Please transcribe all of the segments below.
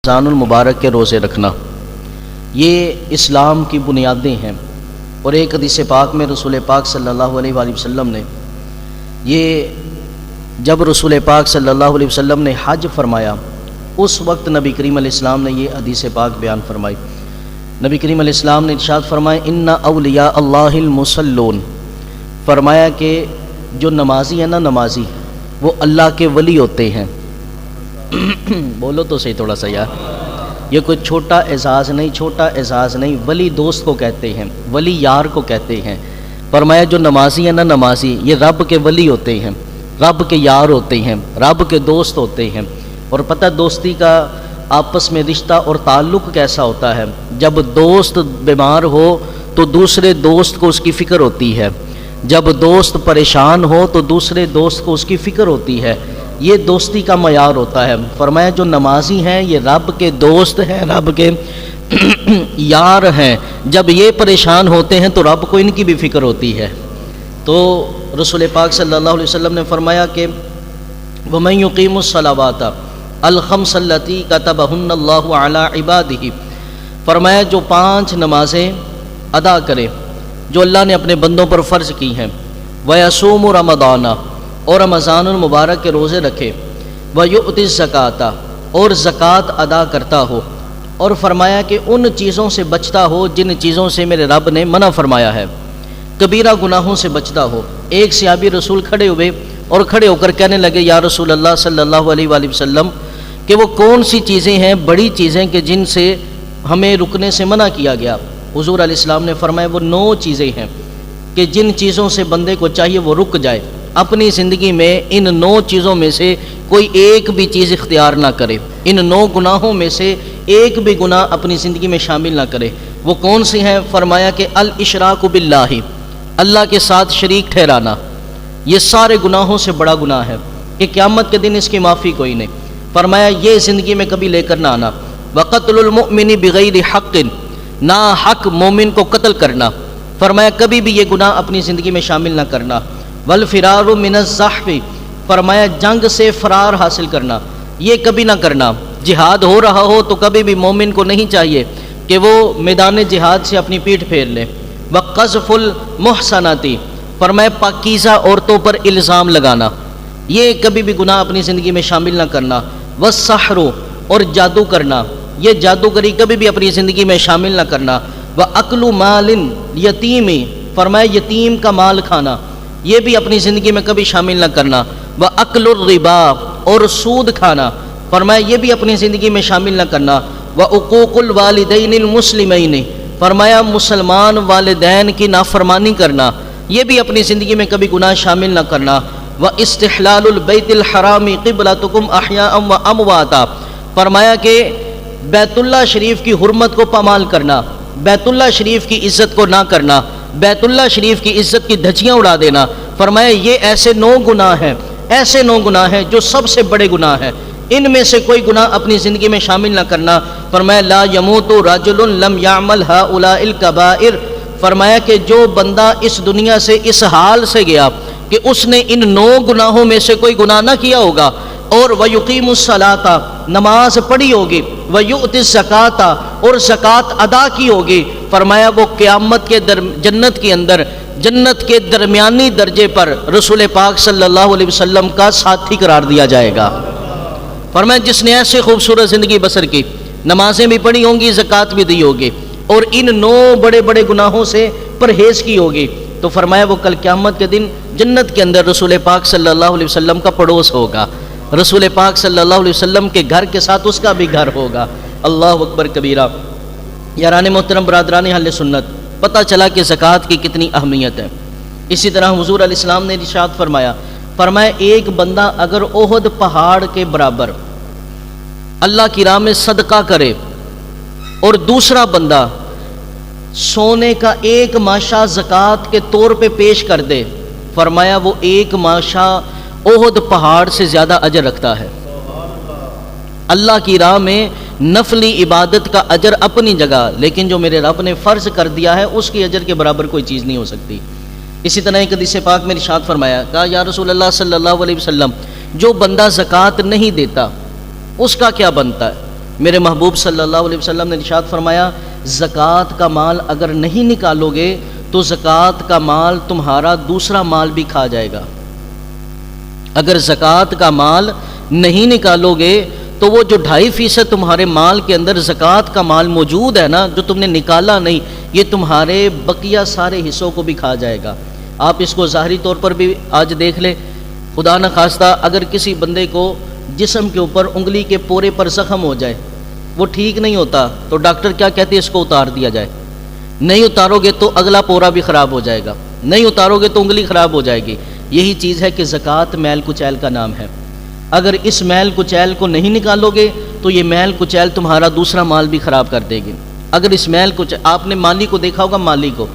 رمضان المبارک کے روزے رکھنا یہ اسلام کی بنیادیں ہیں، اور ایک حدیث پاک میں رسول پاک صلی اللہ علیہ وآلہ وسلم نے جب رسول پاک صلی اللہ علیہ وسلم نے حج فرمایا اس وقت نبی کریم علیہ السلام نے یہ حدیث پاک بیان فرمائی۔ نبی کریم علیہ السلام نے ارشاد فرمایا ان اولیاء اللہ المصلون، فرمایا کہ جو نمازی ہیں نا، نمازی وہ اللہ کے ولی ہوتے ہیں۔ بولو تو صحیح تھوڑا سا یار، یہ کوئی چھوٹا اعزاز نہیں، ولی دوست کو کہتے ہیں، ولی یار کو کہتے ہیں۔ فرمایا جو نمازی ہیں نا، نمازی یہ رب کے ولی ہوتے ہیں، رب کے یار ہوتے ہیں، رب کے دوست ہوتے ہیں۔ اور پتہ دوستی کا آپس میں رشتہ اور تعلق کیسا ہوتا ہے، جب دوست بیمار ہو تو دوسرے دوست کو اس کی فکر ہوتی ہے، جب دوست پریشان ہو تو دوسرے دوست کو اس کی فکر ہوتی ہے، یہ دوستی کا معیار ہوتا ہے۔ فرمایا جو نمازی ہیں یہ رب کے دوست ہیں، رب کے یار ہیں، جب یہ پریشان ہوتے ہیں تو رب کو ان کی بھی فکر ہوتی ہے۔ تو رسول پاک صلی اللہ علیہ وسلم نے فرمایا کہ وَمَن يُقِيمُ الصَّلَوَاتَ الْخَمْسَ الَّتِي كَتَبَهُنَّ اللَّهُ عَلَىٰ عِبَادِهِ، فرمایا جو 5 نمازیں ادا کرے جو اللہ نے اپنے بندوں پر فرض کی ہیں، وَيَصُومُ رَمَضَانَ، اور رمضان المبارک کے روزے رکھے، وَيُؤْتِ الزَّكَاةَ، اور زکوٰۃ ادا کرتا ہو، اور فرمایا کہ ان چیزوں سے بچتا ہو جن چیزوں سے میرے رب نے منع فرمایا ہے، کبیرہ گناہوں سے بچتا ہو۔ ایک صحابی رسول کھڑے ہوئے اور کھڑے ہو کر کہنے لگے یا رسول اللہ صلی اللہ علیہ وآلہ وسلم کہ وہ کون سی چیزیں ہیں بڑی چیزیں کہ جن سے ہمیں رکنے سے منع کیا گیا؟ حضور علیہ السلام نے فرمایا وہ 9 چیزیں ہیں کہ جن چیزوں سے بندے کو چاہیے وہ رک جائے، اپنی زندگی میں ان 9 چیزوں میں سے کوئی ایک بھی چیز اختیار نہ کرے، ان 9 گناہوں میں سے ایک بھی گناہ اپنی زندگی میں شامل نہ کرے۔ وہ کون سی ہیں؟ فرمایا کہ الاشراک باللہ، اللہ کے ساتھ شریک ٹھہرانا، یہ سارے گناہوں سے بڑا گناہ ہے کہ قیامت کے دن اس کی معافی کوئی نہیں۔ فرمایا یہ زندگی میں کبھی لے کر نہ آنا۔ وقتل المؤمن بغیر حق، نا حق مومن کو قتل کرنا، فرمایا کبھی بھی یہ گناہ اپنی زندگی میں شامل نہ کرنا۔ والفرار من الزحف، فرمایا جنگ سے فرار حاصل کرنا، یہ کبھی نہ کرنا۔ جہاد ہو رہا ہو تو کبھی بھی مومن کو نہیں چاہیے کہ وہ میدان جہاد سے اپنی پیٹھ پھیر لے۔ وقذف المحصنات، فرمایا پاکیزہ عورتوں پر الزام لگانا، یہ کبھی بھی گناہ اپنی زندگی میں شامل نہ کرنا۔ والسحر، اور جادو کرنا، یہ جادوگری کبھی بھی اپنی زندگی میں شامل نہ کرنا۔ وَأَكْلُ مَالٍ یتیم، فرمایا یتیم کا مال کھانا، یہ بھی اپنی زندگی میں کبھی شامل نہ کرنا۔ وَأَكْلُ الرِّبَا، اور سود کھانا، فرمایا یہ بھی اپنی زندگی میں شامل نہ کرنا۔ وَعُقُوقُ الْوَالِدَيْنِ الْمُسْلِمَيْنِ، فرمایا مسلمان والدین کی نافرمانی کرنا، یہ بھی اپنی زندگی میں کبھی گناہ شامل نہ کرنا۔ وَإِسْتِحْلَالُ الْبَيْتِ الْحَرَامِ قِبْلَتُكُمْ أَحْيَاءً وَأَمْوَاتًا، فرمایا کہ بیت اللہ شریف کی حرمت کو پامال کرنا، بیت اللہ شریف کی عزت کو نہ کرنا، بیت اللہ شریف کی عزت کی دھجیاں اڑا دینا۔ فرمایا یہ ایسے 9 گناہ ہیں، ایسے 9 گناہ ہیں جو سب سے بڑے گناہ ہیں، ان میں سے کوئی گناہ اپنی زندگی میں شامل نہ کرنا۔ فرمایا لا یموت رجل لم یعمل ہؤلاء الکبائر، فرمایا کہ جو بندہ اس دنیا سے اس حال سے گیا کہ اس نے ان 9 گناہوں میں سے کوئی گناہ نہ کیا ہوگا، اور وَيُقِيمُ الصَّلَاةَ، نماز پڑھی ہوگی، وَيُؤْتِ الزَّكَاةَ، اور زکوٰۃ ادا کی ہوگی، فرمایا وہ قیامت کے جنت کے اندر، جنت کے درمیانی درجے پر رسول پاک صلی اللہ علیہ وسلم کا ساتھی قرار دیا جائے گا۔ فرمایا جس نے ایسے خوبصورت زندگی بسر کی، نمازیں بھی پڑھی ہوں گی، زکوٰۃ بھی دی ہوگی، اور ان 9 بڑے بڑے گناہوں سے پرہیز کی ہوگی، تو فرمایا وہ کل قیامت کے دن جنت کے اندر رسول پاک صلی اللہ علیہ وسلم کا پڑوس ہوگا، رسول پاک صلی اللہ علیہ وسلم کے گھر کے ساتھ اس کا بھی گھر ہوگا۔ اللہ اکبر کبیرہ۔ یاران محترم، برادران اہل سنت، پتہ چلا کہ زکوٰۃ کی کتنی اہمیت ہے۔ اسی طرح حضور علیہ السلام نے ارشاد فرمایا ایک بندہ اگر احد پہاڑ کے برابر اللہ کی راہ میں صدقہ کرے، اور دوسرا بندہ سونے کا 1 ماشا زکوٰۃ کے طور پہ پیش کر دے، فرمایا وہ 1 ماشا احد پہاڑ سے زیادہ اجر رکھتا ہے۔ اللہ کی راہ میں نفلی عبادت کا اجر اپنی جگہ، لیکن جو میرے رب نے فرض کر دیا ہے اس کی اجر کے برابر کوئی چیز نہیں ہو سکتی۔ اسی طرح ایک حدیث پاک میں ارشاد فرمایا، کہا یا رسول اللہ صلی اللہ علیہ وسلم جو بندہ زکوٰۃ نہیں دیتا اس کا کیا بنتا ہے؟ میرے محبوب صلی اللہ علیہ وسلم نے ارشاد فرمایا زکوٰۃ کا مال اگر نہیں نکالو گے تو زکوٰۃ کا مال تمہارا دوسرا مال بھی کھا جائے گا۔ اگر زکوٰۃ کا مال نہیں نکالو گے تو وہ جو 2.5% تمہارے مال کے اندر زکوٰۃ کا مال موجود ہے نا، جو تم نے نکالا نہیں، یہ تمہارے بقیہ سارے حصوں کو بھی کھا جائے گا۔ آپ اس کو ظاہری طور پر بھی آج دیکھ لیں، خدا نخواستہ اگر کسی بندے کو جسم کے اوپر انگلی کے پورے پر زخم ہو جائے، وہ ٹھیک نہیں ہوتا، تو ڈاکٹر کیا کہتے ہیں؟ اس کو اتار دیا جائے۔ نہیں اتارو گے تو اگلا پورا بھی خراب ہو جائے گا، نہیں اتارو گے تو انگلی خراب ہو جائے گی۔ یہی چیز ہے کہ زکوٰۃ میل کچیل کا نام ہے۔ اگر اس میل کچیل کو نہیں نکالو گے تو یہ میل کچیل تمہارا دوسرا مال بھی خراب کر دے گی۔ اگر اس میل کچیل، آپ نے مالی کو دیکھا ہوگا، مالی کو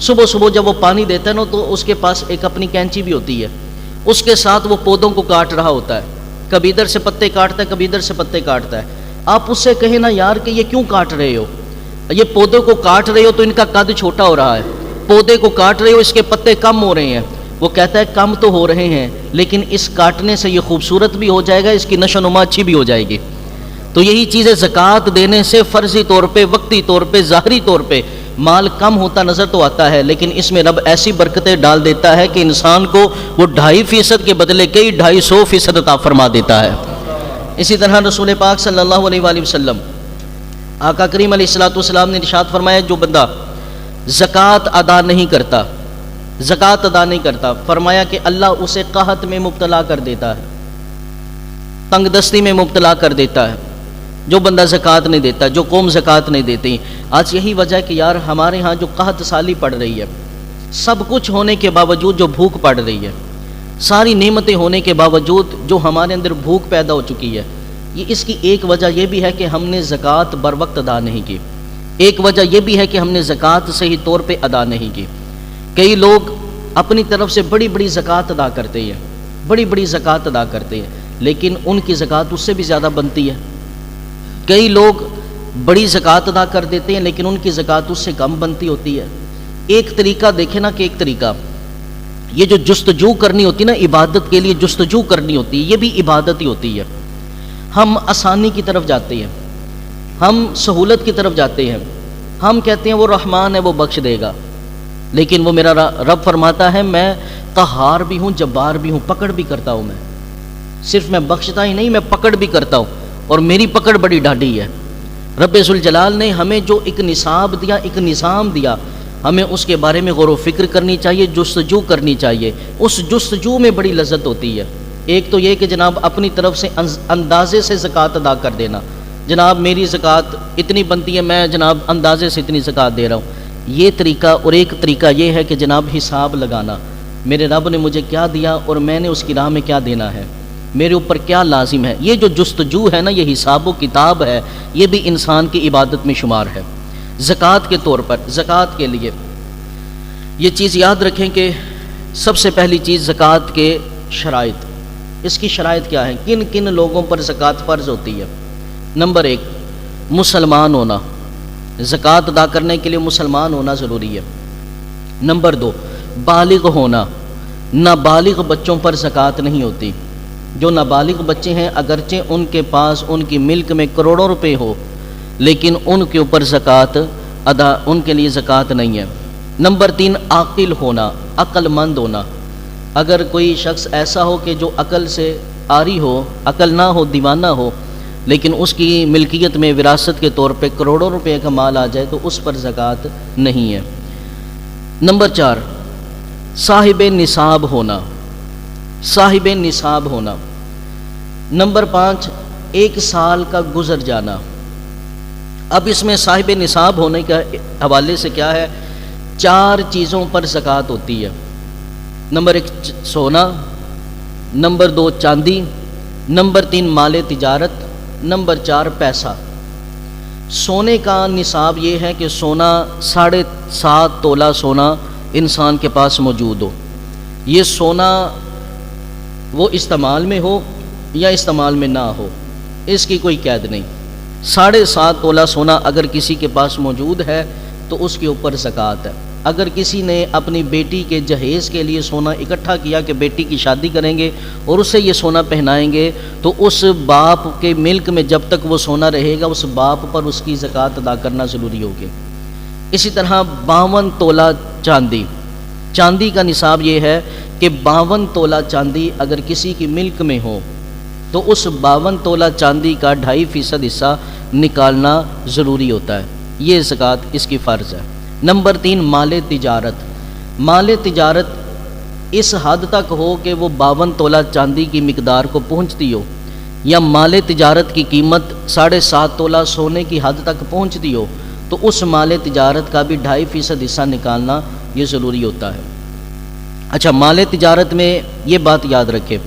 صبح صبح جب وہ پانی دیتا ہے نا تو اس کے پاس ایک اپنی کینچی بھی ہوتی ہے، اس کے ساتھ وہ پودوں کو کاٹ رہا ہوتا ہے، کبھی ادھر سے پتے کاٹتا ہے، کبھی ادھر سے پتے کاٹتا ہے۔ آپ اس سے کہیں نا یار کہ یہ کیوں کاٹ رہے ہو؟ یہ پودوں کو کاٹ رہے ہو تو ان کا قد چھوٹا ہو رہا ہے، پودے کو کاٹ رہے ہو اس کے پتے کم ہو رہے ہیں۔ وہ کہتا ہے کم تو ہو رہے ہیں لیکن اس کاٹنے سے یہ خوبصورت بھی ہو جائے گا، اس کی نشو و نما اچھی بھی ہو جائے گی۔ تو یہی چیز ہے، زکوٰۃ دینے سے فرضی طور پہ، وقتی طور پہ، ظاہری طور پہ مال کم ہوتا نظر تو آتا ہے، لیکن اس میں رب ایسی برکتیں ڈال دیتا ہے کہ انسان کو وہ 2.5% کے بدلے کئی 250% عطا فرما دیتا ہے۔ اسی طرح رسول پاک صلی اللہ علیہ وآلہ وسلم، آقا کریم علیہ الصلوۃ والسلام نے ارشاد فرمایا جو بندہ زکوٰۃ ادا نہیں کرتا، زکوٰۃ ادا نہیں کرتا، فرمایا کہ اللہ اسے قحط میں مبتلا کر دیتا ہے، تنگ دستی میں مبتلا کر دیتا ہے۔ جو بندہ زکوٰۃ نہیں دیتا، جو قوم زکوٰۃ نہیں دیتی، آج یہی وجہ ہے کہ یار ہمارے ہاں جو قحط سالی پڑ رہی ہے، سب کچھ ہونے کے باوجود جو بھوک پڑ رہی ہے، ساری نعمتیں ہونے کے باوجود جو ہمارے اندر بھوک پیدا ہو چکی ہے، یہ اس کی ایک وجہ یہ بھی ہے کہ ہم نے زکوٰۃ بر وقت ادا نہیں کی۔ ایک وجہ یہ بھی ہے کہ ہم نے زکوٰۃ صحیح طور پہ ادا نہیں کی۔ کئی لوگ اپنی طرف سے بڑی بڑی زکوٰۃ ادا کرتے ہیں، بڑی بڑی زکوٰۃ ادا کرتے ہیں، لیکن ان کی زکوٰۃ اس سے بھی زیادہ بنتی ہے۔ کئی لوگ بڑی زکوٰۃ ادا کر دیتے ہیں لیکن ان کی زکوٰۃ اس سے کم بنتی ہوتی ہے۔ ایک طریقہ دیکھیں نا کہ ایک طریقہ یہ جو جستجو کرنی ہوتی ہے نا، عبادت کے لیے جستجو کرنی ہوتی ہے، یہ بھی عبادت ہی ہوتی ہے۔ ہم آسانی کی طرف جاتے ہیں، ہم سہولت کی طرف جاتے ہیں، ہم کہتے ہیں وہ رحمان ہے وہ بخش دے گا، لیکن وہ میرا رب فرماتا ہے میں قہار بھی ہوں، جبار بھی ہوں، پکڑ بھی کرتا ہوں۔ میں صرف میں بخشتا ہی نہیں، میں پکڑ بھی کرتا ہوں، اور میری پکڑ بڑی ڈاڈھی ہے۔ رب ذوالجلال نے ہمیں جو ایک نصاب دیا، ایک نظام دیا، ہمیں اس کے بارے میں غور و فکر کرنی چاہیے، جستجو کرنی چاہیے۔ اس جستجو میں بڑی لذت ہوتی ہے۔ ایک تو یہ کہ جناب اپنی طرف سے اندازے سے زکوٰۃ ادا کر دینا، جناب میری زکوٰۃ اتنی بنتی ہے، میں جناب اندازے سے اتنی زکوٰۃ دے رہا ہوں، یہ طریقہ۔ اور ایک طریقہ یہ ہے کہ جناب حساب لگانا، میرے رب نے مجھے کیا دیا اور میں نے اس کی راہ میں کیا دینا ہے، میرے اوپر کیا لازم ہے۔ یہ جو جستجو ہے نا، یہ حساب و کتاب ہے، یہ بھی انسان کی عبادت میں شمار ہے۔ زکوٰۃ کے طور پر، زکوٰۃ کے لیے یہ چیز یاد رکھیں کہ سب سے پہلی چیز زکوٰۃ کے شرائط، اس کی شرائط کیا ہے، کن کن لوگوں پر زکوٰۃ فرض ہوتی ہے۔ نمبر 1، مسلمان ہونا، زکوٰۃ ادا کرنے کے لیے مسلمان ہونا ضروری ہے۔ نمبر 2، بالغ ہونا، نابالغ بچوں پر زکوٰۃ نہیں ہوتی۔ جو نابالغ بچے ہیں اگرچہ ان کے پاس ان کی ملک میں کروڑوں روپے ہو، لیکن ان کے اوپر زکوٰۃ ادا، ان کے لیے زکوٰۃ نہیں ہے۔ نمبر 3، عاقل ہونا، عقل مند ہونا۔ اگر کوئی شخص ایسا ہو کہ جو عقل سے عاری ہو، عقل نہ ہو، دیوانہ ہو، لیکن اس کی ملکیت میں وراثت کے طور پہ کروڑوں روپے کا مال آ جائے تو اس پر زکوٰۃ نہیں ہے۔ نمبر 4، صاحب نصاب ہونا، صاحب نصاب ہونا۔ نمبر 5، 1 سال کا گزر جانا۔ اب اس میں صاحب نصاب ہونے کے حوالے سے کیا ہے، 4 چیزوں پر زکوٰۃ ہوتی ہے۔ نمبر 1 سونا، نمبر 2 چاندی، نمبر 3 مال تجارت، نمبر 4 پیسہ۔ سونے کا نصاب یہ ہے کہ سونا 7.5 تولہ سونا انسان کے پاس موجود ہو۔ یہ سونا وہ استعمال میں ہو یا استعمال میں نہ ہو، اس کی کوئی قید نہیں۔ 7.5 تولہ سونا اگر کسی کے پاس موجود ہے تو اس کے اوپر زکوٰۃ ہے۔ اگر کسی نے اپنی بیٹی کے جہیز کے لیے سونا اکٹھا کیا کہ بیٹی کی شادی کریں گے اور اسے یہ سونا پہنائیں گے، تو اس باپ کے ملک میں جب تک وہ سونا رہے گا اس باپ پر اس کی زکوٰۃ ادا کرنا ضروری ہوگی۔ اسی طرح 52 تولہ چاندی، چاندی کا نصاب یہ ہے کہ 52 تولہ چاندی اگر کسی کی ملک میں ہو تو اس 52 تولہ چاندی کا 2.5% حصہ نکالنا ضروری ہوتا ہے، یہ زکوٰۃ اس کی فرض ہے۔ نمبر 3 مال تجارت، مال تجارت اس حد تک ہو کہ وہ 52 تولہ چاندی کی مقدار کو پہنچتی ہو، یا مال تجارت کی قیمت 7.5 تولہ سونے کی حد تک پہنچتی ہو، تو اس مال تجارت کا بھی 2.5% حصہ نکالنا یہ ضروری ہوتا ہے۔ اچھا، مال تجارت میں یہ بات یاد رکھے،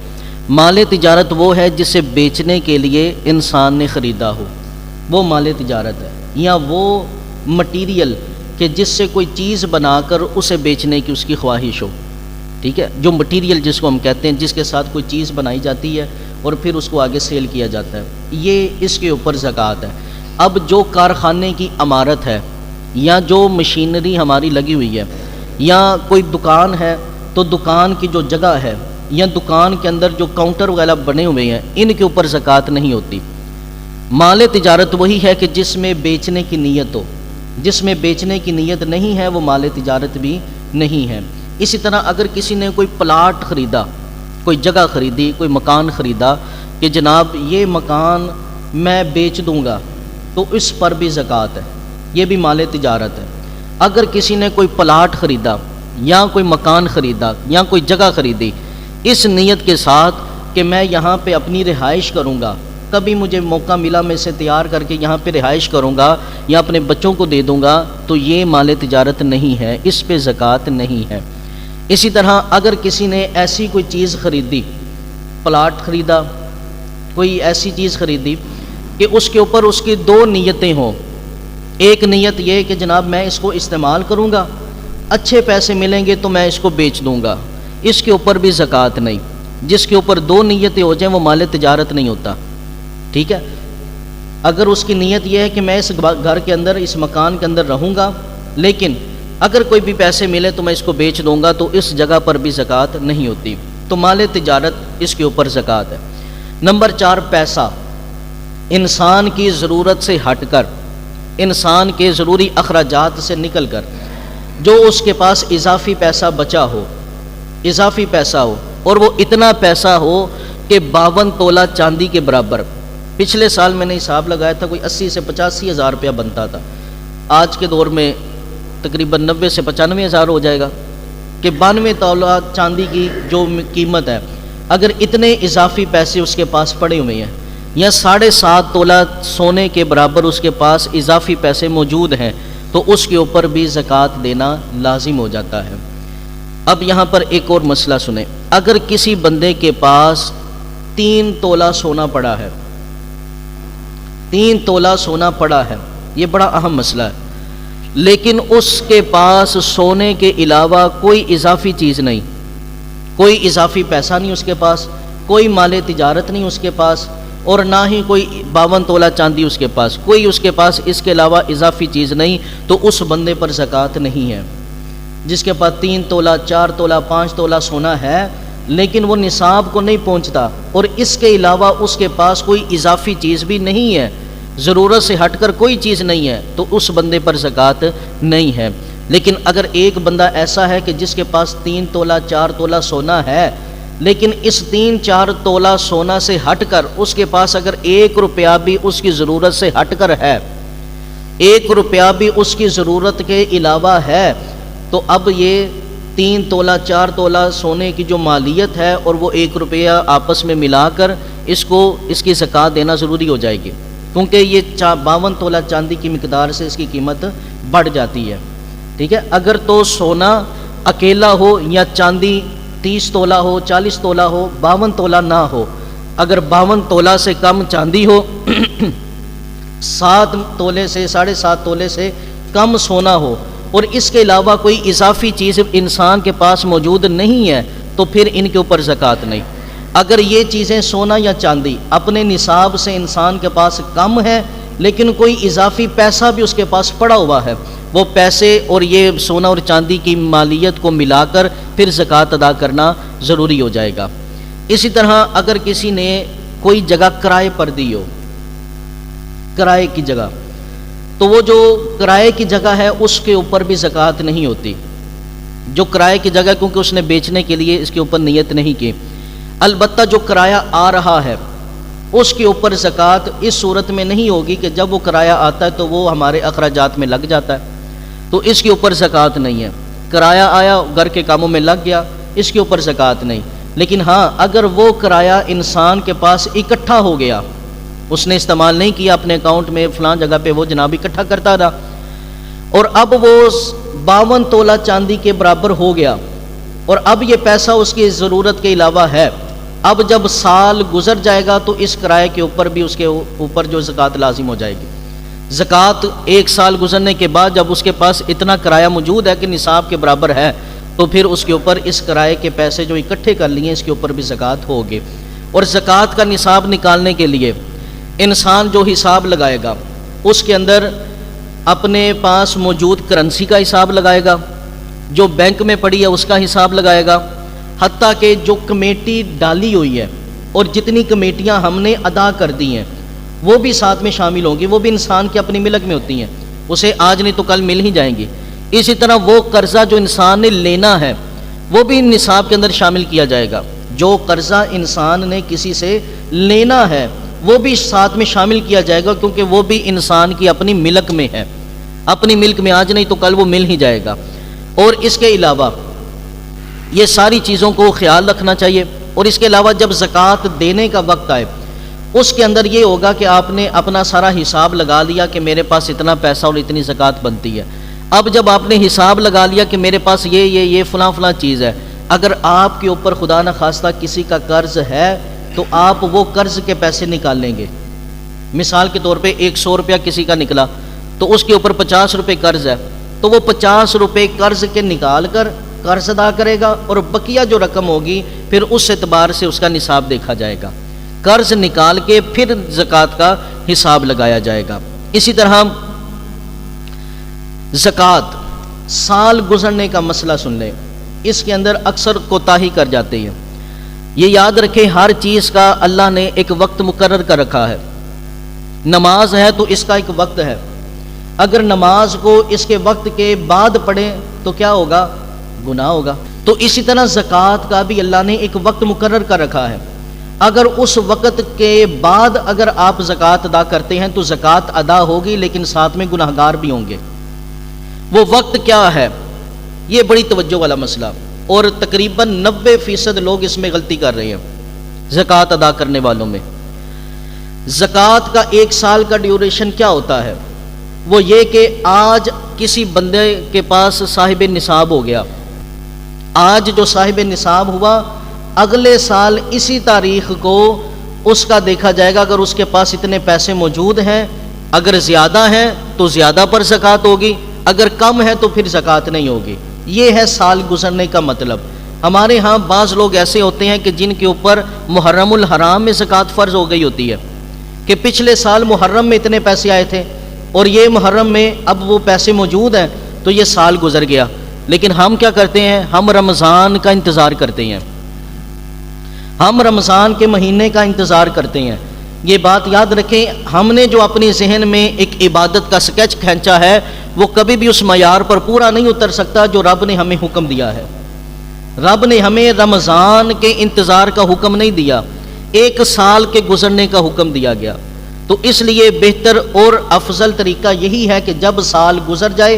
مال تجارت وہ ہے جسے بیچنے کے لیے انسان نے خریدا ہو، وہ مال تجارت ہے، یا وہ مٹیریل کہ جس سے کوئی چیز بنا کر اسے بیچنے کی اس کی خواہش ہو، ٹھیک ہے، جو مٹیریل جس کو ہم کہتے ہیں، جس کے ساتھ کوئی چیز بنائی جاتی ہے اور پھر اس کو آگے سیل کیا جاتا ہے، یہ اس کے اوپر زکوٰۃ ہے۔ اب جو کارخانے کی عمارت ہے یا جو مشینری ہماری لگی ہوئی ہے، یا کوئی دکان ہے تو دکان کی جو جگہ ہے یا دکان کے اندر جو کاؤنٹر وغیرہ بنے ہوئے ہیں، ان کے اوپر زکوٰۃ نہیں ہوتی۔ مال تجارت وہی ہے کہ جس میں بیچنے کی نیت ہو، جس میں بیچنے کی نیت نہیں ہے وہ مال تجارت بھی نہیں ہے۔ اسی طرح اگر کسی نے کوئی پلاٹ خریدا، کوئی جگہ خریدی، کوئی مکان خریدا کہ جناب یہ مکان میں بیچ دوں گا، تو اس پر بھی زکوٰۃ ہے، یہ بھی مال تجارت ہے۔ اگر کسی نے کوئی پلاٹ خریدا یا کوئی مکان خریدا یا کوئی جگہ خریدی اس نیت کے ساتھ کہ میں یہاں پہ اپنی رہائش کروں گا، کبھی مجھے موقع ملا میں اسے تیار کر کے یہاں پہ رہائش کروں گا یا اپنے بچوں کو دے دوں گا، تو یہ مال تجارت نہیں ہے، اس پہ زکوٰۃ نہیں ہے۔ اسی طرح اگر کسی نے ایسی کوئی چیز خریدی، پلاٹ خریدا، کوئی ایسی چیز خریدی کہ اس کے اوپر اس کی 2 نیتیں ہوں، ایک نیت یہ کہ جناب میں اس کو استعمال کروں گا، اچھے پیسے ملیں گے تو میں اس کو بیچ دوں گا، اس کے اوپر بھی زکوٰۃ نہیں۔ جس کے اوپر 2 نیتیں ہو جائیں وہ مال تجارت نہیں ہوتا، ٹھیک ہے۔ اگر اس کی نیت یہ ہے کہ میں اس گھر کے اندر، اس مکان کے اندر رہوں گا، لیکن اگر کوئی بھی پیسے ملے تو میں اس کو بیچ دوں گا، تو اس جگہ پر بھی زکوٰۃ نہیں ہوتی، تو مال تجارت اس کے اوپر زکوٰۃ ہے۔ نمبر 4 پیسہ، انسان کی ضرورت سے ہٹ کر، انسان کے ضروری اخراجات سے نکل کر جو اس کے پاس اضافی پیسہ بچا ہو، اضافی پیسہ ہو، اور وہ اتنا پیسہ ہو کہ 52 تولہ چاندی کے برابر۔ پچھلے سال میں نے حساب لگایا تھا کوئی 80 سے 85 ہزار روپیہ بنتا تھا، آج کے دور میں تقریباً 90 سے 95 ہزار ہو جائے گا، کہ 92 تولہ چاندی کی جو قیمت ہے، اگر اتنے اضافی پیسے اس کے پاس پڑے ہوئے ہیں، یا 7.5 تولہ سونے کے برابر اس کے پاس اضافی پیسے موجود ہیں، تو اس کے اوپر بھی زکوٰۃ دینا لازم ہو جاتا ہے۔ اب یہاں پر ایک اور مسئلہ سنیں، اگر کسی بندے کے پاس 3 تولہ سونا پڑا ہے، 3 تولہ سونا پڑا ہے، یہ بڑا اہم مسئلہ ہے، لیکن اس کے پاس سونے کے علاوہ کوئی اضافی چیز نہیں، کوئی اضافی پیسہ نہیں اس کے پاس، کوئی مال تجارت نہیں اس کے پاس، اور نہ ہی کوئی 52 تولہ چاندی اس کے پاس، کوئی اس کے پاس اس کے علاوہ اضافی چیز نہیں، تو اس بندے پر زکوٰۃ نہیں ہے۔ جس کے پاس 3 تولہ 4 تولہ 5 تولہ سونا ہے لیکن وہ نصاب کو نہیں پہنچتا، اور اس کے علاوہ اس کے پاس کوئی اضافی چیز بھی نہیں ہے، ضرورت سے ہٹ کر کوئی چیز نہیں ہے، تو اس بندے پر زکوٰۃ نہیں ہے۔ لیکن اگر ایک بندہ ایسا ہے کہ جس کے پاس 3 تولہ 4 تولہ سونا ہے، لیکن اس 3-4 تولہ سونا سے ہٹ کر اس کے پاس اگر 1 روپیہ بھی اس کی ضرورت سے ہٹ کر ہے، 1 روپیہ بھی اس کی ضرورت کے علاوہ ہے، تو اب یہ 3 تولہ 4 تولہ سونے کی جو مالیت ہے اور وہ 1 روپیہ آپس میں ملا کر اس کی زکوٰۃ دینا ضروری ہو جائے گی، کیونکہ یہ 52 تولہ چاندی کی مقدار سے اس کی قیمت بڑھ جاتی ہے، ٹھیک ہے۔ اگر تو سونا اکیلا ہو یا چاندی 30 تولہ ہو 40 تولہ ہو 52 تولہ نہ ہو، اگر 52 تولہ سے کم چاندی ہو 7 تولے سے 7.5 تولے سے کم سونا ہو، اور اس کے علاوہ کوئی اضافی چیز انسان کے پاس موجود نہیں ہے، تو پھر ان کے اوپر زکوٰۃ نہیں۔ اگر یہ چیزیں سونا یا چاندی اپنے نصاب سے انسان کے پاس کم ہے لیکن کوئی اضافی پیسہ بھی اس کے پاس پڑا ہوا ہے، وہ پیسے اور یہ سونا اور چاندی کی مالیت کو ملا کر پھر زکوٰۃ ادا کرنا ضروری ہو جائے گا۔ اسی طرح اگر کسی نے کوئی جگہ کرائے پر دی ہو، کرائے کی جگہ، تو وہ جو کرائے کی جگہ ہے اس کے اوپر بھی زکوٰۃ نہیں ہوتی۔ جو کرائے کی جگہ، کیونکہ اس نے بیچنے کے لیے اس کے اوپر نیت نہیں کی، البتہ جو کرایہ آ رہا ہے اس کے اوپر زکوٰۃ اس صورت میں نہیں ہوگی کہ جب وہ کرایہ آتا ہے تو وہ ہمارے اخراجات میں لگ جاتا ہے، تو اس کے اوپر زکوٰۃ نہیں ہے۔ کرایہ آیا، گھر کے کاموں میں لگ گیا، اس کے اوپر زکوٰۃ نہیں۔ لیکن ہاں، اگر وہ کرایہ انسان کے پاس اکٹھا ہو گیا، اس نے استعمال نہیں کیا اپنے اکاؤنٹ میں، فلاں جگہ پہ وہ جناب اکٹھا کرتا رہا، اور اب وہ 52 تولہ چاندی کے برابر ہو گیا، اور اب یہ پیسہ اس کی ضرورت کے علاوہ ہے، اب جب سال گزر جائے گا تو اس کرائے کے اوپر بھی اس کے اوپر جو زکوٰۃ لازم ہو جائے گی۔ زکوٰۃ 1 سال گزرنے کے بعد جب اس کے پاس اتنا کرایہ موجود ہے کہ نصاب کے برابر ہے، تو پھر اس کے اوپر اس کرائے کے پیسے جو اکٹھے کر لیے اس کے اوپر بھی زکوٰۃ ہوگی۔ اور زکوٰۃ کا نصاب نکالنے کے لیے انسان جو حساب لگائے گا اس کے اندر اپنے پاس موجود کرنسی کا حساب لگائے گا، جو بینک میں پڑی ہے اس کا حساب لگائے گا، حتیٰ کہ جو کمیٹی ڈالی ہوئی ہے اور جتنی کمیٹیاں ہم نے ادا کر دی ہیں وہ بھی ساتھ میں شامل ہوں گی، وہ بھی انسان کی اپنی ملک میں ہوتی ہیں، اسے آج نہیں تو کل مل ہی جائیں گی۔ اسی طرح وہ قرضہ جو انسان نے لینا ہے وہ بھی نصاب کے اندر شامل کیا جائے گا، جو قرضہ انسان نے کسی سے لینا ہے وہ بھی ساتھ میں شامل کیا جائے گا، کیونکہ وہ بھی انسان کی اپنی ملک میں ہے، اپنی ملک میں آج نہیں تو کل وہ مل ہی جائے گا۔ اور اس کے علاوہ یہ ساری چیزوں کو خیال رکھنا چاہیے۔ اور اس کے علاوہ جب زکوٰۃ دینے کا وقت آئے اس کے اندر یہ ہوگا کہ آپ نے اپنا سارا حساب لگا لیا کہ میرے پاس اتنا پیسہ اور اتنی زکوٰۃ بنتی ہے۔ اب جب آپ نے حساب لگا لیا کہ میرے پاس یہ فلاں چیز ہے، اگر آپ کے اوپر خدا نخواستہ کسی کا قرض ہے تو آپ وہ قرض کے پیسے نکال لیں گے۔ مثال کے طور پہ 100 روپیہ کسی کا نکلا تو اس کے اوپر 50 روپے قرض ہے، تو وہ 50 روپے قرض کے نکال کر قرض ادا کرے گا، اور بقیہ جو رقم ہوگی پھر اس اعتبار سے اس کا نصاب دیکھا جائے گا، قرض نکال کے پھر زکوٰۃ کا حساب لگایا جائے گا۔ اسی طرح زکوٰۃ سال گزرنے کا مسئلہ سن لیں، اس کے اندر اکثر کوتاہی کر جاتے ہیں۔ یہ یاد رکھیں ہر چیز کا اللہ نے ایک وقت مقرر کر رکھا ہے۔ نماز ہے تو اس کا ایک وقت ہے، اگر نماز کو اس کے وقت کے بعد پڑھیں تو کیا ہوگا؟ گناہ ہوگا۔ تو اسی طرح زکوٰۃ کا بھی اللہ نے ایک وقت مقرر کر رکھا ہے، اگر اس وقت کے بعد اگر آپ زکوٰۃ ادا کرتے ہیں تو زکوٰۃ ادا ہوگی، لیکن ساتھ میں گناہگار بھی ہوں گے۔ وہ وقت کیا ہے؟ یہ بڑی توجہ والا مسئلہ، اور تقریباً 90% لوگ اس میں غلطی کر رہے ہیں زکوٰۃ ادا کرنے والوں میں۔ زکوٰۃ کا 1 سال کا ڈیوریشن کیا ہوتا ہے؟ وہ یہ کہ آج کسی بندے کے پاس صاحب نصاب ہو گیا، آج جو صاحب نصاب ہوا اگلے سال اسی تاریخ کو اس کا دیکھا جائے گا، اگر اس کے پاس اتنے پیسے موجود ہیں، اگر زیادہ ہیں تو زیادہ پر زکوٰۃ ہوگی، اگر کم ہے تو پھر زکوٰۃ نہیں ہوگی۔ یہ ہے سال گزرنے کا مطلب۔ ہمارے ہاں بعض لوگ ایسے ہوتے ہیں کہ جن کے اوپر محرم الحرام میں زکوٰۃ فرض ہو گئی ہوتی ہے، کہ پچھلے سال محرم میں اتنے پیسے آئے تھے اور یہ محرم میں اب وہ پیسے موجود ہیں تو یہ سال گزر گیا، لیکن ہم کیا کرتے ہیں؟ ہم رمضان کا انتظار کرتے ہیں، ہم رمضان کے مہینے کا انتظار کرتے ہیں۔ یہ بات یاد رکھیں، ہم نے جو اپنی ذہن میں ایک عبادت کا سکیچ کھینچا ہے وہ کبھی بھی اس معیار پر پورا نہیں اتر سکتا جو رب نے ہمیں حکم دیا ہے۔ رب نے ہمیں رمضان کے انتظار کا حکم نہیں دیا، 1 سال کے گزرنے کا حکم دیا گیا۔ تو اس لیے بہتر اور افضل طریقہ یہی ہے کہ جب سال گزر جائے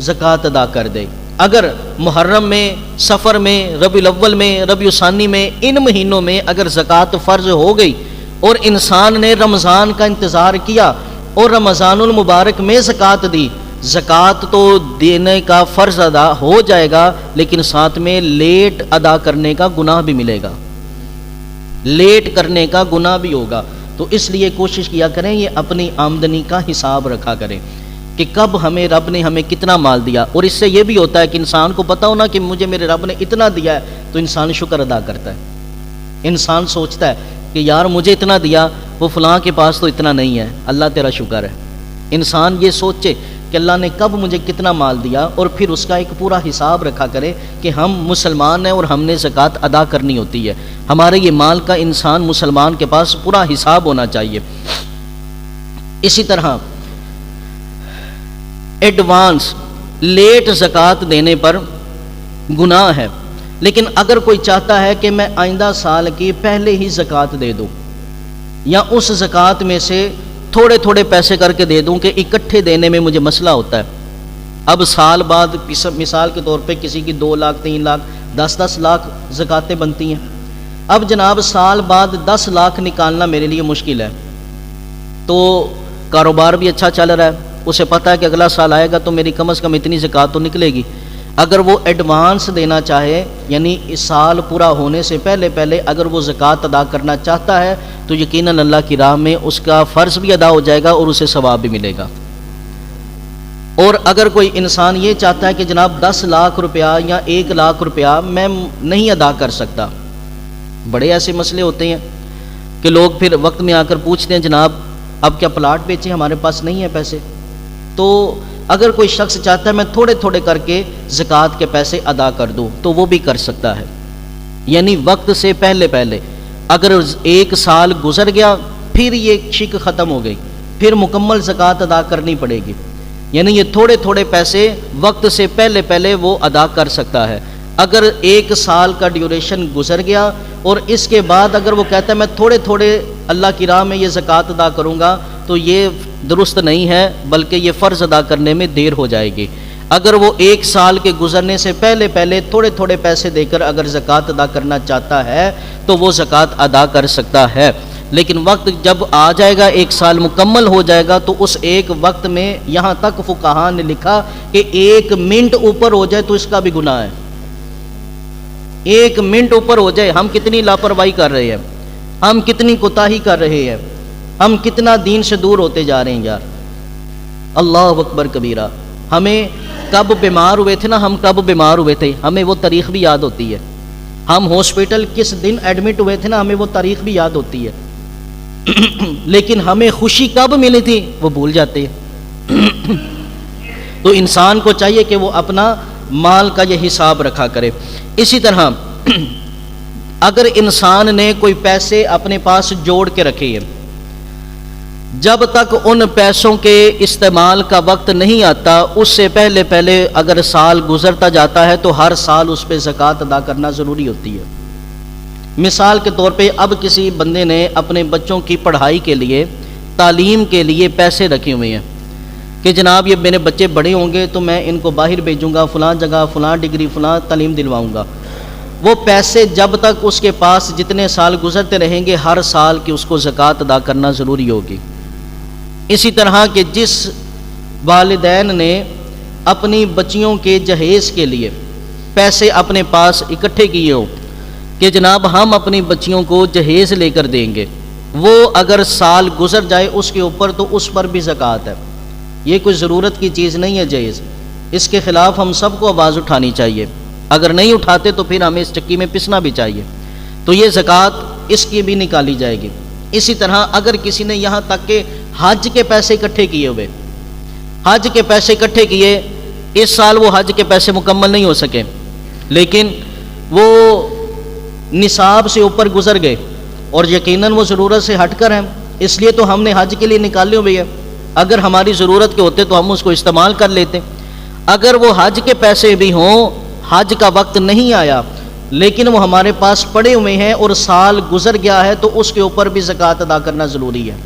زکوٰۃ ادا کر دے۔ اگر محرم میں، سفر میں، ربیع الاول میں، ربیع الثانی میں، ان مہینوں میں اگر زکوٰۃ فرض ہو گئی اور انسان نے رمضان کا انتظار کیا اور رمضان المبارک میں زکوٰۃ دی، زکوٰۃ تو دینے کا فرض ادا ہو جائے گا، لیکن ساتھ میں لیٹ ادا کرنے کا گناہ بھی ملے گا، لیٹ کرنے کا گناہ بھی ہوگا۔ تو اس لیے کوشش کیا کریں یہ اپنی آمدنی کا حساب رکھا کریں کہ کب رب نے ہمیں کتنا مال دیا، اور اس سے یہ بھی ہوتا ہے کہ انسان کو پتہ ہونا کہ مجھے میرے رب نے اتنا دیا ہے، تو انسان شکر ادا کرتا ہے، انسان سوچتا ہے کہ یار مجھے اتنا دیا وہ فلاں کے پاس تو اتنا نہیں ہے، اللہ تیرا شکر ہے۔ انسان یہ سوچے کہ اللہ نے کب مجھے کتنا مال دیا، اور پھر اس کا ایک پورا حساب رکھا کرے کہ ہم مسلمان ہیں اور ہم نے زکوٰۃ ادا کرنی ہوتی ہے۔ ہمارے یہ مال کا انسان مسلمان کے پاس پورا حساب ہونا چاہیے۔ اسی طرح ایڈوانس لیٹ زکوٰۃ دینے پر گناہ ہے، لیکن اگر کوئی چاہتا ہے کہ میں آئندہ سال کی پہلے ہی زکوٰۃ دے دوں، یا اس زکوٰۃ میں سے تھوڑے تھوڑے پیسے کر کے دے دوں کہ اکٹھے دینے میں مجھے مسئلہ ہوتا ہے، اب سال بعد مثال کے طور پہ کسی کی 2 لاکھ 3 لاکھ 10 لاکھ زکوٰتیں بنتی ہیں، اب جناب سال بعد 10 لاکھ نکالنا میرے لیے مشکل ہے، تو کاروبار بھی اچھا چل رہا ہے، اسے پتہ ہے کہ اگلا سال آئے گا تو میری کم از کم اتنی زکوٰۃ تو نکلے گی۔ اگر وہ ایڈوانس دینا چاہے، یعنی اس سال پورا ہونے سے پہلے اگر وہ زکوٰۃ ادا کرنا چاہتا ہے تو یقیناً اللہ کی راہ میں اس کا فرض بھی ادا ہو جائے گا اور اسے ثواب بھی ملے گا۔ اور اگر کوئی انسان یہ چاہتا ہے کہ جناب 10 لاکھ روپیہ یا 1 لاکھ روپیہ میں نہیں ادا کر سکتا، بڑے ایسے مسئلے ہوتے ہیں کہ لوگ پھر وقت میں آ کر پوچھتے ہیں جناب اب کیا پلاٹ بیچیں، ہمارے پاس نہیں ہے پیسے، تو اگر کوئی شخص چاہتا ہے میں تھوڑے تھوڑے کر کے زکوٰۃ کے پیسے ادا کر دوں تو وہ بھی کر سکتا ہے، یعنی وقت سے پہلے اگر 1 سال گزر گیا پھر یہ شک ختم ہو گئی، پھر مکمل زکوٰۃ ادا کرنی پڑے گی، یعنی یہ تھوڑے تھوڑے پیسے وقت سے پہلے وہ ادا کر سکتا ہے۔ اگر 1 سال کا ڈیوریشن گزر گیا اور اس کے بعد اگر وہ کہتا ہے میں تھوڑے تھوڑے اللہ کی راہ میں یہ زکوٰۃ ادا کروں گا تو یہ درست نہیں ہے، بلکہ یہ فرض ادا کرنے میں دیر ہو جائے گی۔ اگر وہ 1 سال کے گزرنے سے پہلے تھوڑے تھوڑے پیسے دے کر اگر زکوٰۃ ادا کرنا چاہتا ہے تو وہ زکوٰۃ ادا کر سکتا ہے، لیکن وقت جب آ جائے گا 1 سال مکمل ہو جائے گا تو اس ایک وقت میں یہاں تک فقہاء نے لکھا کہ 1 منٹ اوپر ہو جائے تو اس کا بھی گناہ ہے۔ 1 منٹ اوپر ہو جائے، ہم کتنی لاپرواہی کر رہے ہیں، ہم کتنی کوتاہی کر رہے ہیں، ہم کتنا دین سے دور ہوتے جا رہے ہیں یار۔ اللہ اکبر کبیرہ۔ ہمیں کب بیمار ہوئے تھے نا، ہم کب بیمار ہوئے تھے ہمیں وہ تاریخ بھی یاد ہوتی ہے، ہم ہاسپٹل کس دن ایڈمٹ ہوئے تھے نا ہمیں وہ تاریخ بھی یاد ہوتی ہے، لیکن ہمیں خوشی کب ملی تھی وہ بھول جاتے ہیں۔ تو انسان کو چاہیے کہ وہ اپنا مال کا یہ حساب رکھا کرے۔ اسی طرح اگر انسان نے کوئی پیسے اپنے پاس جوڑ کے رکھے ہیں، جب تک ان پیسوں کے استعمال کا وقت نہیں آتا اس سے پہلے اگر سال گزرتا جاتا ہے تو ہر سال اس پہ زکوٰۃ ادا کرنا ضروری ہوتی ہے۔ مثال کے طور پہ اب کسی بندے نے اپنے بچوں کی پڑھائی کے لیے، تعلیم کے لیے پیسے رکھے ہوئے ہیں کہ جناب یہ میرے بچے بڑے ہوں گے تو میں ان کو باہر بھیجوں گا، فلاں جگہ فلاں ڈگری فلاں تعلیم دلواؤں گا، وہ پیسے جب تک اس کے پاس جتنے سال گزرتے رہیں گے ہر سال کی اس کو زکوٰۃ ادا کرنا ضروری ہوگی۔ اسی طرح کہ جس والدین نے اپنی بچیوں کے جہیز کے لیے پیسے اپنے پاس اکٹھے کیے ہو کہ جناب ہم اپنی بچیوں کو جہیز لے کر دیں گے، وہ اگر سال گزر جائے اس کے اوپر تو اس پر بھی زکوٰۃ ہے۔ یہ کوئی ضرورت کی چیز نہیں ہے جہیز، اس کے خلاف ہم سب کو آواز اٹھانی چاہیے، اگر نہیں اٹھاتے تو پھر ہمیں اس چکی میں پسنا بھی چاہیے، تو یہ زکوٰۃ اس کی بھی نکالی جائے گی۔ اسی طرح اگر کسی نے یہاں تک کہ حج کے پیسے اکٹھے کیے ہوئے، حج کے پیسے اکٹھے کیے، اس سال وہ حج کے پیسے مکمل نہیں ہو سکے لیکن وہ نصاب سے اوپر گزر گئے اور یقیناً وہ ضرورت سے ہٹ کر ہیں، اس لیے تو ہم نے حج کے لیے نکالے ہوئے ہیں، اگر ہماری ضرورت کے ہوتے تو ہم اس کو استعمال کر لیتے۔ اگر وہ حج کے پیسے بھی ہوں، حج کا وقت نہیں آیا لیکن وہ ہمارے پاس پڑے ہوئے ہیں اور سال گزر گیا ہے تو اس کے اوپر بھی زکوٰۃ ادا کرنا ضروری ہے،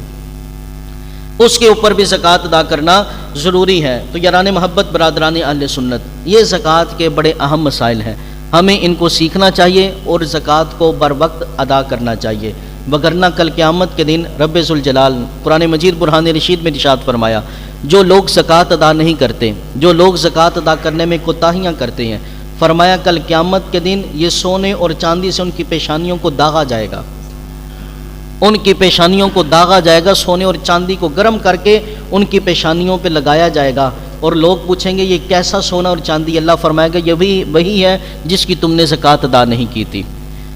اس کے اوپر بھی زکوٰۃ ادا کرنا ضروری ہے۔ تو یاران محبت، برادران اہل سنت، یہ زکوٰۃ کے بڑے اہم مسائل ہیں، ہمیں ان کو سیکھنا چاہیے اور زکوٰۃ کو بر وقت ادا کرنا چاہیے، وگرنہ کل قیامت کے دن رب ذوالجلال قرآن مجید برہان رشید میں ارشاد فرمایا، جو لوگ زکوٰۃ ادا نہیں کرتے، جو لوگ زکوٰۃ ادا کرنے میں کوتاہیاں کرتے ہیں، فرمایا کل قیامت کے دن یہ سونے اور چاندی سے ان کی پیشانیوں کو داغا جائے گا، ان کی پیشانیوں کو داغا جائے گا، سونے اور چاندی کو گرم کر کے ان کی پیشانیوں پہ لگایا جائے گا، اور لوگ پوچھیں گے یہ کیسا سونا اور چاندی؟ اللہ فرمائے گا یہ وہی ہے جس کی تم نے زکوٰۃ ادا نہیں کی تھی۔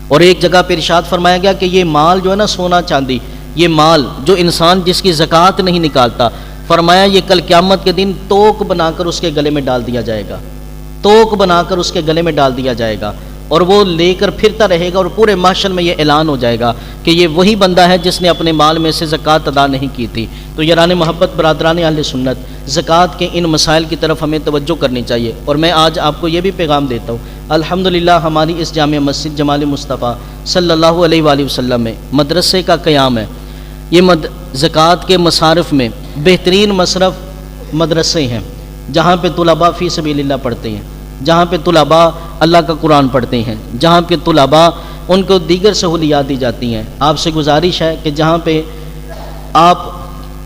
اور ایک جگہ پہ ارشاد فرمایا گیا کہ یہ مال جو ہے نا سونا چاندی، یہ مال جو انسان جس کی زکوٰۃ نہیں نکالتا، فرمایا یہ کل قیامت کے دن توق بنا کر اس کے گلے میں ڈال دیا جائے گا، توق بنا کر اس کے گلے میں ڈال دیا جائے گا، اور وہ لے کر پھرتا رہے گا، اور پورے معاشر میں یہ اعلان ہو جائے گا کہ یہ وہی بندہ ہے جس نے اپنے مال میں سے زکوٰۃ ادا نہیں کی تھی۔ تو یاران محبت، برادران اہل سنت، زکوٰۃ کے ان مسائل کی طرف ہمیں توجہ کرنی چاہیے۔ اور میں آج آپ کو یہ بھی پیغام دیتا ہوں، الحمدللہ ہماری اس جامع مسجد جمال مصطفیٰ صلی اللہ علیہ وآلہ وسلم میں مدرسے کا قیام ہے۔ یہ زکوٰۃ کے مصارف میں بہترین مصرف مدرسے ہیں، جہاں پہ طلباء فی سبیل اللہ پڑھتے ہیں، جہاں پہ طلباء اللہ کا قرآن پڑھتے ہیں، جہاں پہ طلباء ان کو دیگر سہولیات دی جاتی ہیں۔ آپ سے گزارش ہے کہ جہاں پہ آپ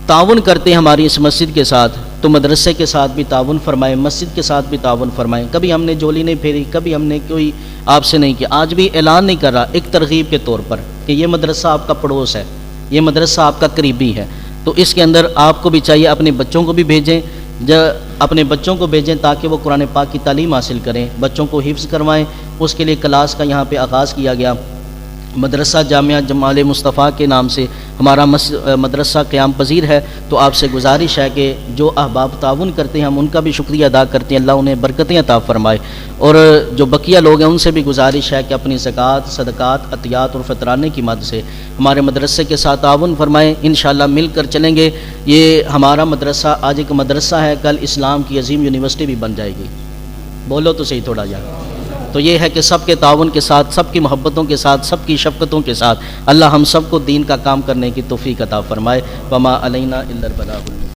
تعاون کرتے ہیں ہماری اس مسجد کے ساتھ، تو مدرسے کے ساتھ بھی تعاون فرمائیں، مسجد کے ساتھ بھی تعاون فرمائیں۔ کبھی ہم نے جولی نہیں پھیری، کبھی ہم نے کوئی آپ سے نہیں کیا، آج بھی اعلان نہیں کر رہا، ایک ترغیب کے طور پر کہ یہ مدرسہ آپ کا پڑوس ہے، یہ مدرسہ آپ کا قریبی ہے، تو اس کے اندر آپ کو بھی چاہیے اپنے بچوں کو بھی بھیجیں، اپنے بچوں کو بھیجیں تاکہ وہ قرآن پاک کی تعلیم حاصل کریں، بچوں کو حفظ کروائیں۔ اس کے لیے کلاس کا یہاں پہ آغاز کیا گیا، مدرسہ جامعہ جمال مصطفیٰ کے نام سے ہمارا مدرسہ قیام پذیر ہے۔ تو آپ سے گزارش ہے کہ جو احباب تعاون کرتے ہیں ہم ان کا بھی شکریہ ادا کرتے ہیں، اللہ انہیں برکتیں عطا فرمائے، اور جو بقیہ لوگ ہیں ان سے بھی گزارش ہے کہ اپنی زکوٰۃ، صدقات، عطیات اور فطرانے کی مدد سے ہمارے مدرسے کے ساتھ تعاون فرمائیں، انشاءاللہ مل کر چلیں گے۔ یہ ہمارا مدرسہ آج ایک مدرسہ ہے، کل اسلام کی عظیم یونیورسٹی بھی بن جائے گی، بولو تو صحیح تھوڑا جا۔ تو یہ ہے کہ سب کے تعاون کے ساتھ، سب کی محبتوں کے ساتھ، سب کی شفقتوں کے ساتھ اللہ ہم سب کو دین کا کام کرنے کی توفیق عطا فرمائے۔ وما علینا الا البلاغ۔